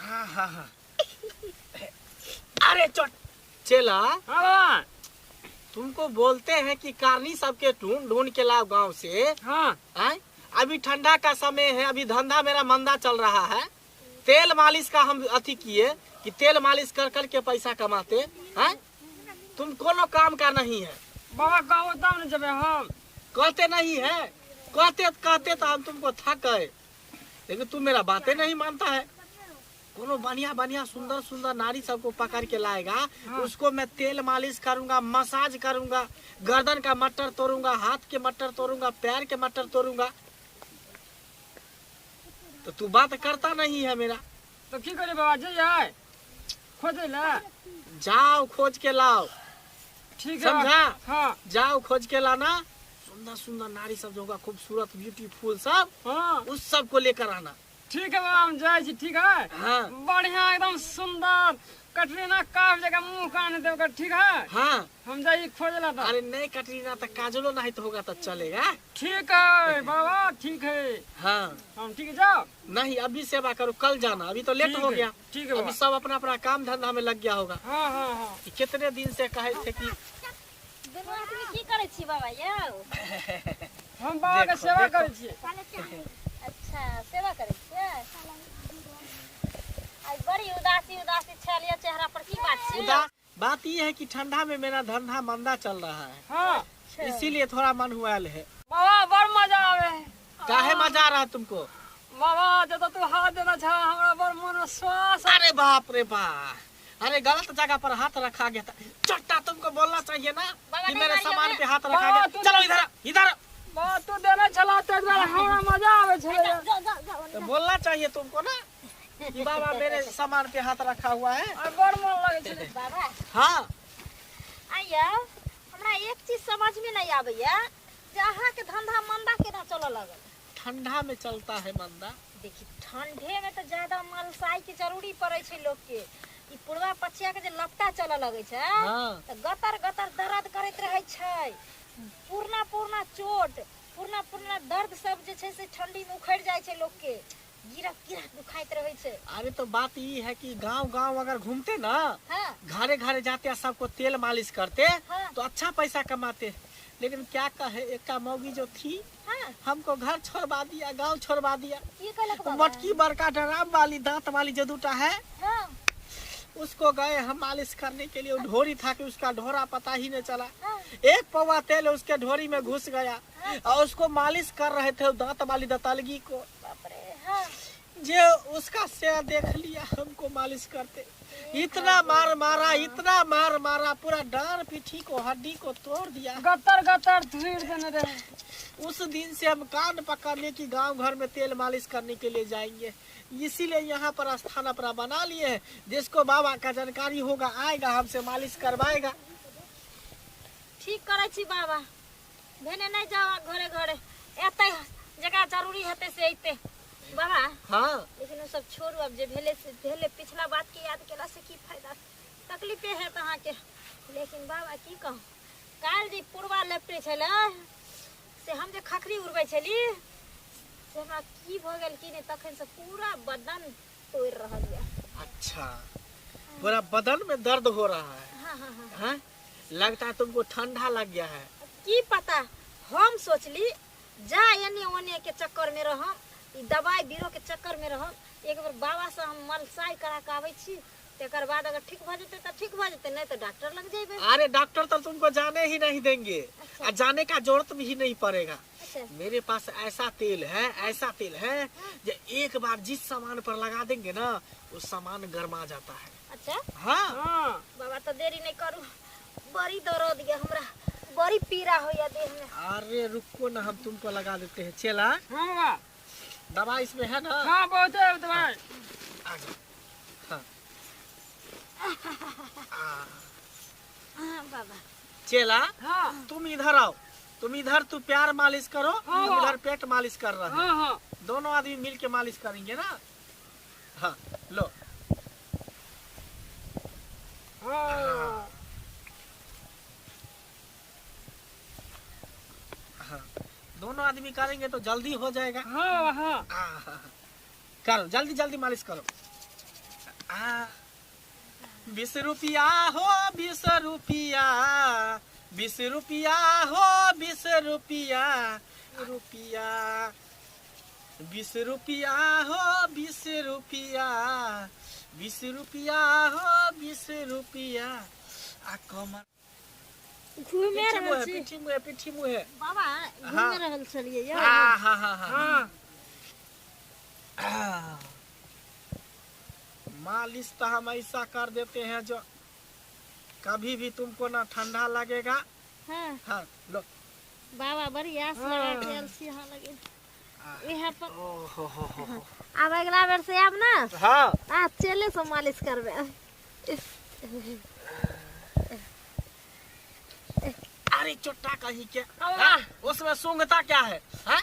हाँ हाँ हाँ। अरे चोट चेला। हाँ तुमको बोलते हैं कि कारनी सबके ढूंढ ढूंढ के लाओ गांव से। हाँ आए? अभी ठंडा का समय है, अभी धंधा मेरा मंदा चल रहा है। तेल मालिश का हम अति किए कि तेल मालिश कर कर के पैसा कमाते हैं। तुम कोनो काम का नहीं है। बाबा गाँव तब न जब हम कहते नहीं है, कहते तो हम तुमको थक गए, लेकिन तुम मेरा बातें नहीं मानता है। कोनो बढ़िया बढ़िया सुंदर सुंदर नारी सबको पकड़ के लाएगा। हाँ। उसको मैं तेल मालिश करूंगा, मसाज करूंगा, गर्दन का मटर तोड़ूंगा, हाथ के मटर तोड़ूंगा, पैर के मटर तोड़ूंगा। तो तू बात करता नहीं है मेरा। तो की करे बाबा जाइए खोजे ला। जाओ खोज के लाओ। ठीक है समझा? हाँ जाओ खोज के लाना। सुंदर सुंदर नारी सब जो होगा, खूबसूरत ब्यूटीफुल सब, हाँ उस सब को लेकर आना। ठीक है बाबा हम जाए छी। ठीक है हाँ बढ़िया एकदम सुंदर कटरीना काफ जगह मुंह कान देवकर। ठीक है हाँ। हम जाइए खोजे ला। अरे नहीं कटरीना तो काजलो नहीं तो होगा तो चलेगा। ठीक है बाबा ठीक है। हाँ हम ठीक है जाओ। नहीं अभी सेवा करो, कल जाना, अभी तो लेट हो गया। ठीक है अभी सब अपना अपना काम धंधा में लग गया होगा। हाँ हाँ हाँ। कितने दिन से कहे थे कि की करे छी बाबा यौ? हम बाबा के सेवा करे छी। अच्छा सेवा करे छियै। आज बड़ी उदासी उदासी छलिए चेहरा पर, की बात छै? उदास बात ये है कि ठंडा में मेरा धंधा मंदा चल रहा है। हाँ इसीलिए थोड़ा मन हुआल है। बाबा बड़ मजा आवे है। काहे मजा आ रहा है तुमको? बाबा जब तू हाथ देना छा हमरा बड़ मन श्वास। अरे बाप रे बाप, अरे गलत जगह पर हाथ रखा गया था। चट्टा तुमको बोलना चाहिए ना कि मेरे सामान पे हाथ रखा गया। चलो इधर इधर। बाबा तू देना चला तो हमरा मजा आवे छे। तो बोलना चाहिए तुमको ना कि बाबा मेरे सामान पे हाथ रखा हुआ है। बड़ मन लगे छे बाबा। हाँ आइया हमरा एक चीज समझ में नहीं आबैया, जहाँ के धंधा मंदा केना चल लगल? ठंडा में चलता है मंदा। देखी ठंडे में तो ज्यादा मलसाई के जरूरी पड़े छे लोग के। ई पूर्वा पछिया के जे लपटा चल लगे छे हाँ। तो गतर गतर दर्द करत रहे छे। पूर्णा पूर्णा चोट, पूर्णा पूर्णा दर्द सब जे छे से ठंडी में उखड़ जाए छे लोग के। गिरक गिरक दुखाइत रहे छे। अरे तो बात ये है कि गांव गांव अगर घूमते ना, हाँ घरे घरे जाते सबको तेल मालिश करते हाँ। तो अच्छा पैसा कमाते। लेकिन क्या कहे, एक का मौगी जो थी हाँ हमको घर छोड़वा दिया, गांव छोड़वा दिया। ये कहलक बाबा। मटकी बड़का ड्राम वाली दांत वाली जो दूटा है, हाँ उसको गए हम मालिश करने के लिए। ढोरी था कि उसका ढोरा पता ही नहीं चला। हाँ। एक पौवा तेल उसके ढोरी में घुस गया और उसको मालिश कर रहे थे दांत वाली दतलगी को। बाप रे। हाँ जो उसका से देख लिया हमको मालिश करते, इतना मार मारा, इतना मार मारा, पूरा डांड पीठी को हड्डी को तोड़ दिया। गतर गतर धुर देने रहे। उस दिन से हम कान पकड़ने की गांव घर में तेल मालिश करने के लिए जाएंगे। इसीलिए यहाँ पर स्थान अपना बना लिए हैं। जिसको बाबा का जानकारी होगा आएगा, हमसे मालिश करवाएगा। ठीक करे छी बाबा। भेने नहीं जावा घरे घरे, एते जगह जरूरी हेते से एते बाबा। हाँ लेकिन वो सब छोड़ू, अब जे भेले पिछला बात के याद केला से की फायदा? तकलीफे है तहाँ के। लेकिन बाबा की कहूँ, काल जी पूर्वा लपटे छले से हम जे खखरी उड़बै छली से हमरा की भ गेल कि नहीं, तखन से पूरा बदन तोड़ रहल है। अच्छा, पूरा बदन में दर्द हो रहा है। हाँ हाँ हाँ। हाँ? लगता है तुमको ठंडा लग गया है। की पता, हम सोचली जा एने ओने के चक्कर में रहम, दवाई बीरो के चक्कर में रहम, एक बार बाबा से हम मलसाई करा के आबै छी, तेकर बाद अगर ठीक भ जते तो ठीक भ जते, नहीं तो डॉक्टर लग जेबे। अरे डॉक्टर तो तुमको जाने ही नहीं देंगे। अच्छा। और जाने का जरूरत भी नहीं पड़ेगा। अच्छा। मेरे पास ऐसा तेल है जो एक बार जिस सामान पर लगा देंगे ना, उस सामान गर्मा जाता है। अच्छा हाँ हाँ बाबा तो देरी नहीं करू, बड़ी दर्द दिया हमरा, बड़ी पीड़ा होया देह में। अरे रुको ना, हम तुमको लगा देते हैं। चला हाँ बाबा। दवा इसमें है ना? हाँ बहुत है दवाई। आ जाओ। हाँ। हाँ बाबा। चेला हाँ तुम इधर आओ, तुम इधर तू प्यार मालिश करो, हाँ। हम इधर पेट मालिश कर रहे हैं। हाँ हाँ दोनों आदमी मिल के मालिश करेंगे ना। हाँ लो। हाँ हाँ दोनों आदमी करेंगे तो जल्दी हो जाएगा। हाँ हाँ। करो जल्दी जल्दी मालिश करो। 20 रुपया हो 20 रुपया 20 रुपया हो 20 रुपया रुपया 20 रुपया हो 20 रुपया 20 रुपया हो 20 रुपया आ कमर घूमे रहल छी पिठी मुहे बाबा घूमे रहल छलिए यौ हाँ हाँ हाँ हाँ मालिश तो हम ऐसा कर देते हैं जो कभी भी तुमको ना ठंडा लगेगा। हां हाँ लो बाबा बड़ी आस लगा के अलसी यहाँ लगे यहाँ पर ओहो अब अगला बेर से आब ना हाँ आ चले से मालिश करबे अरे चोटा कहीं के बाबा। हाँ? उसमें सूंघता क्या है हाँ?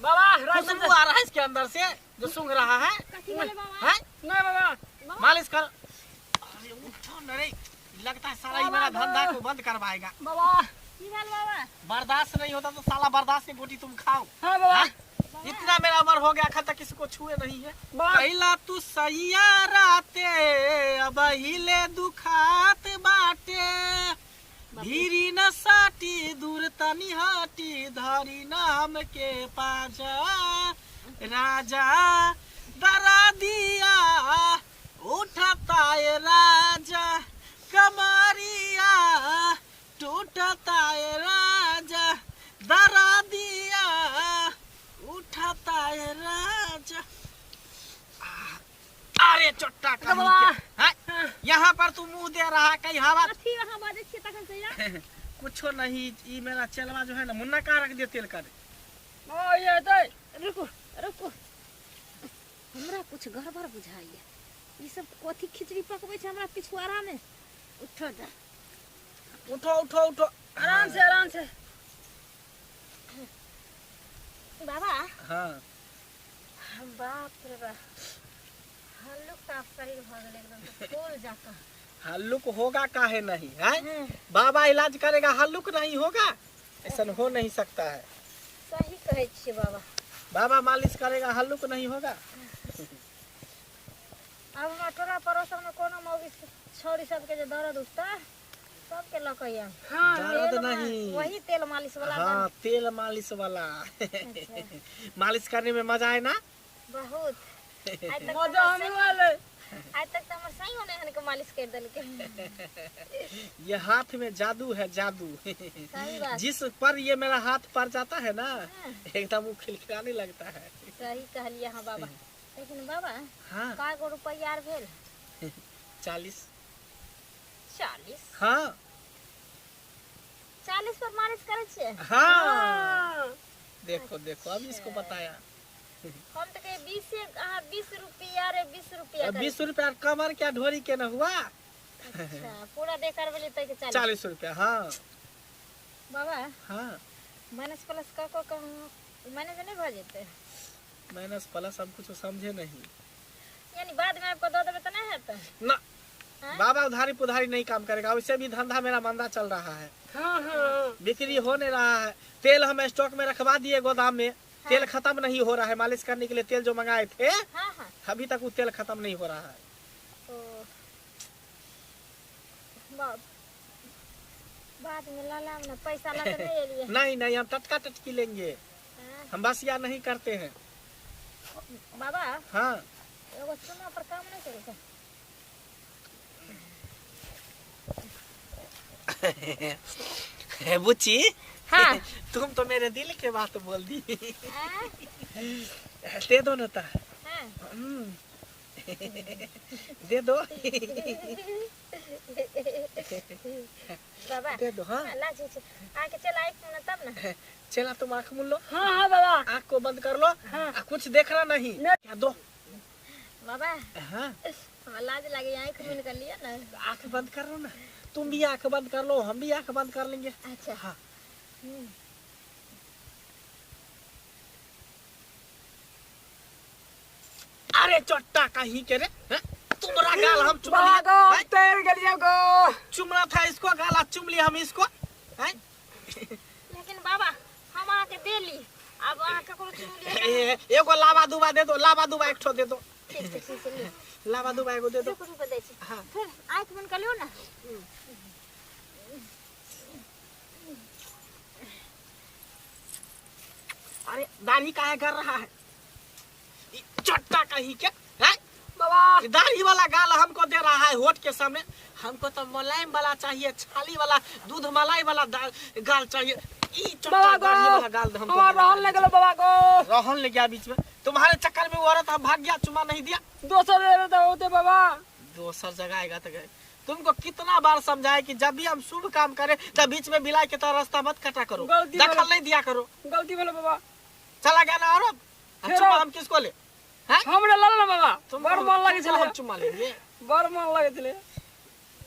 बाबा खुशबू आ रहा है इसके अंदर से जो सूंघ रहा है कथी बोले बाबा हाँ? नहीं बाबा मालिश कर। अरे उठो न रे लगता है साला ये मेरा धंधा को बंद करवाएगा। बाबा की हाल बाबा बर्दाश्त नहीं होता तो साला बर्दाश्त की गोटी तुम खाओ। हाँ बाबा हाँ? इतना मेरा उम्र हो गया अखन तक किसी को छुए नहीं है। बाबा पहला तू सैया राते अब हिले दुखात बाटे धीरी न साटी दूर तनी हटी धरी नाम के पाजा राजा डरा दिया उठता है राजा कमरिया टूटता है राजा डरा दिया उठता है राजा। अरे चोट्टा कहीं के हाँ? यहाँ पर तू मुंह दे रहा कहीं हवा कथी वहां बाजे छी तखन से या कुछो नहीं। ई मेरा चलवा जो है ना मुन्ना कहाँ रख दिया तेल का ओ ये तो रुको रुको हमरा कुछ गड़बड़ बुझाइए ई सब कथी खिचड़ी पकबै छै हमरा पिछुआरा में उठो जा उठो उठो उठो आराम से बाबा हाँ बाप रे बाप हल्लुक का शरीर भ गेल एकदम फूल जाता हल्लुक होगा काहे नहीं है बाबा इलाज करेगा हल्लुक नहीं होगा ऐसा हो नहीं सकता है। सही कहै छी बाबा बाबा मालिश करेगा हल्लुक नहीं होगा। अब हमरा टोला पड़ोसन में कोनो मौगी छोरी सबके जे दर्द उठता सबके लकैया दर्द नहीं वही तेल मालिश वाला हाँ तेल मालिश वाला मालिश करने में मजा है ना बहुत आज तक मजा आने वाले तो हमर सही होने हन के मालिश कर देल के ये हाथ में जादू है जादू सही बात जिस पर ये मेरा हाथ पड़ जाता है ना एकदम वो खिलखिलाने लगता है। सही कहलिए हां बाबा लेकिन बाबा हाँ का गो रुपया आर भेल 40 40 हाँ 40 पर मालिश करे छे हाँ देखो देखो अब इसको बताया हम तो कहे 20 रुपया रे 20 रुपया 20 रुपया कमर क्या ढोरी के न हुआ। अच्छा पूरा दे कर बोले तो 40 रुपया हाँ बाबा हाँ माइनस प्लस का को मैनेज नहीं भ जेते माइनस प्लस हम कुछ समझे नहीं यानी बाद में आपको दो देबे तो नहीं है ना हाँ? बाबा उधारी पुधारी नहीं काम करेगा वैसे भी धंधा मेरा मंदा चल रहा है। हाँ बिक्री हो नहीं रहा है। तेल हम स्टॉक में रखवा दिए गोदाम में तेल खत्म नहीं हो रहा है। मालिश करने के लिए तेल जो मंगाए थे हाँ हाँ अभी तक वो तेल खत्म नहीं हो रहा है। तो बाद में लाला में पैसा ला के दे लिए नहीं नहीं हम टटका टटकी लेंगे हाँ? हम बसिया नहीं करते हैं। बाबा हाँ एगो चुना पर काम नहीं करे बुच्ची हाँ तुम तो मेरे दिल के बात बोल दी। हाँ? दे दो ना ता हाँ दे दो बाबा दे दो हाँ लाज छे आके चला आई ना तब ना चला तुम आँख मूल लो हाँ बाबा आँख को बंद कर लो कुछ देखना नहीं क्या दो बाबा हाँ हमरा लाज लगे आंख बंद कर लिया ना आँख बंद कर लो ना तुम भी आँख बंद कर लो हम भी आँख बंद कर लेंगे। अच्छा हाँ अरे चट्टा कहीं के रे हाँ? तुम्हारा गाल हम चुम लिया हाँ? तेल गलिया गो चुमना था इसको गाला चुम लिया हम इसको हाँ? लेकिन बाबा हम आके दे ली अब अहाँ ककरो चुन लिया एगो लावा दुबा दे दो, लावा दुबा एक ठो दे दो, ठीक छै ठीक छै ले लावा दुबा एगो दे दो। रुको दै छी हाँ। फिर आँख बंद कर लियो ना अरे दाढ़ी काहे कर रहा है? चट्टा कहीं के है? बाबा दाढ़ी वाला गाल हमको दे रहा है होठ के सामने। हमको तो मुलायम वाला चाहिए, छाली वाला, दूध मलाई वाला गाल चाहिए। ई चट्टा बाबा दाढ़ी वाला गाल हमको हमार दे रहा रहन ले गेलो बाबा को। है। रहन ले गया बीच में। तुम्हारे चक्कर में वो औरत हम भाग गया, चुमा नहीं दिया। दोसर दे दे होते बाबा। दोसर जगह आएगा तो गए। तुमको कितना बार समझाए कि जब भी हम शुभ काम करें तब बीच में बिलाई के तरह रास्ता मत कटा करो, गलती दखल वाला- नहीं दिया करो। गलती भेलो बाबा। चला गया ना औरत। अब फिर चुमा अब- हम किसको ले? हैं? हमरे लाल ना बाबा। तुम बड़ मन लागे तुमको हम छले। चुमा लेंगे। बड़ मन लागे छले।